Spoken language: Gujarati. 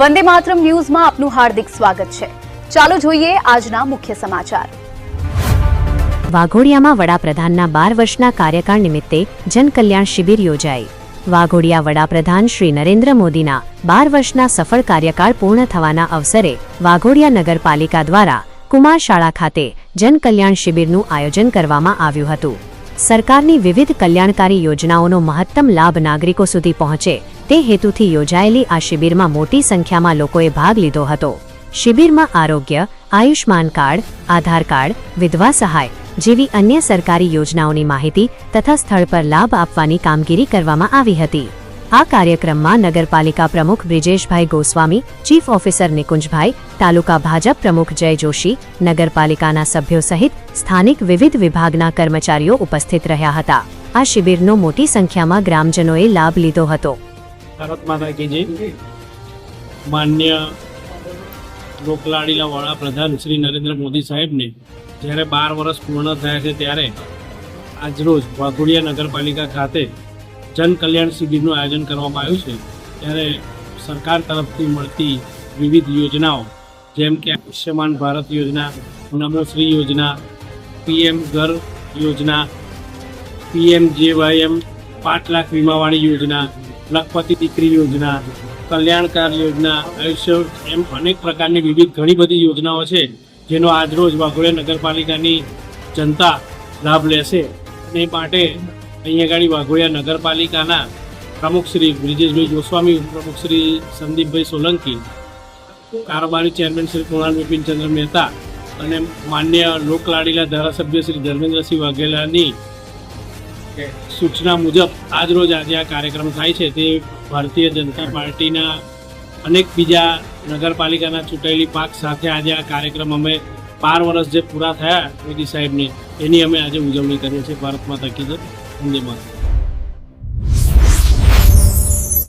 વંદે માતરમ ન્યૂઝમાં આપનું હાર્દિક સ્વાગત છે। ચાલો જોઈએ આજના મુખ્ય સમાચાર। વાઘોડિયામાં વડાપ્રધાનના 12 વર્ષના કાર્યકાળ નિમિત્તે જનકલ્યાણ શિબિર યોજાઈ। વાઘોડિયા વડાપ્રધાન શ્રી નરેન્દ્ર મોદીના 12 વર્ષના સફળ કાર્યકાળ પૂર્ણ થવાના અવસરે વાઘોડિયા નગરપાલિકા દ્વારા કુમાર શાળા ખાતે જનકલ્યાણ શિબિરનું આયોજન કરવામાં આવ્યું હતું। સરકારની વિવિધ કલ્યાણકારી યોજનાઓનો મહત્તમ લાભ નાગરિકો સુધી પહોંચે તે હેતુથી યોજાયેલી આ શિબિરમાં મોટી સંખ્યામાં લોકોએ ભાગ લીધો હતો। શિબિરમાં આરોગ્ય, આયુષ્માન કાર્ડ, આધાર કાર્ડ, વિધવા સહાય જેવી અન્ય સરકારી યોજનાઓની માહિતી તથા સ્થળ પર લાભ આપવાની કામગીરી કરવામાં આવી હતી। આ કાર્યક્રમમાં નગરપાલિકા પ્રમુખ બ્રિજેશભાઈ ગોસ્વામી, ચીફ ઓફિસર નિકુંજભાઈ, તાલુકા ભાજપ પ્રમુખ જય જોશી, નગરપાલિકાના સભ્યો સહિત સ્થાનિક વિવિધ વિભાગના કર્મચારીઓ ઉપસ્થિત રહ્યા હતા। આ શિબિરનો મોટી સંખ્યામાં ગ્રામજનોએ લાભ લીધો હતો। ભારત માતા કી જય। માન્ય લોકલાડીલા વડાપ્રધાન શ્રી નરેન્દ્ર મોદી સાહેબને જ્યારે 12 વર્ષ પૂર્ણ થયા છે ત્યારે આજરોજ વાઘોડિયા નગરપાલિકા ખાતે જન કલ્યાણ શિબિરનું આયોજન કરવામાં આવ્યું છે। ત્યારે સરકાર તરફથી મળતી વિવિધ યોજનાઓ જેમ કે આયુષ્યમાન ભારત યોજના, નમોશ્રી યોજના, PM ઘર યોજના, PMJYM 5 લાખ વીમાવાળી યોજના, લખપતિ દીકરી યોજના, કલ્યાણકાર યોજના, આયુષ્ય એમ અનેક પ્રકારની વિવિધ ઘણી બધી યોજનાઓ છે જેનો આજરોજ વાઘોડિયા નગરપાલિકાની જનતા લાભ લેશે। અને એ માટે અહીંયા આગળ વાઘોડિયા નગરપાલિકાના પ્રમુખ શ્રી બ્રિજેશભાઈ ગોસ્વામી, પ્રમુખ શ્રી સંદીપભાઈ સોલંકી, કારોબારી ચેરમેન શ્રી કુણાલ બિપિનચંદ્ર મહેતા અને માન્ય લોકલાડીલા ધારાસભ્ય શ્રી ધર્મેન્દ્રસિંહ વાઘેલાની સૂચના મુજબ આજરોજ આજે આ કાર્યક્રમ થાય છે। તે ભારતીય જનતા પાર્ટીના અનેક બીજા નગરપાલિકાના ચૂંટાયેલી પાંખ સાથે આજે આ કાર્યક્રમ અમે 12 વર્ષ જે પૂરા થયા મોદી સાહેબની એની અમે આજે ઉજવણી કરીએ છીએ। ભારત માતા કી જય, વંદે માતરમ।